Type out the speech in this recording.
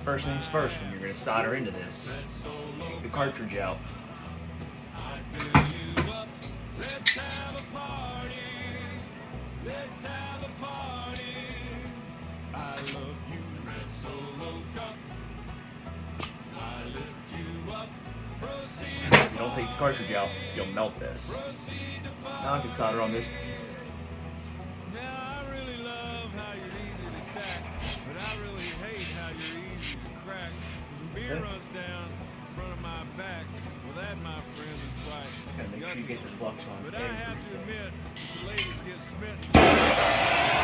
first things first, when you're going to solder into this, take the cartridge out. Let's have a party. Let's have a party. I love you, Red Solo Cup. I lift you up. Proceed. If you don't take the cartridge out, you'll melt this. Now I can solder on this. Now I really love how you're easy to stack, but I really hate how you're easy to crack. 'Cause when beer runs down in front of my back, well that, my friend, is quite Gotta make sure you get the flux on but I have to everything. admit, the ladies get smitten.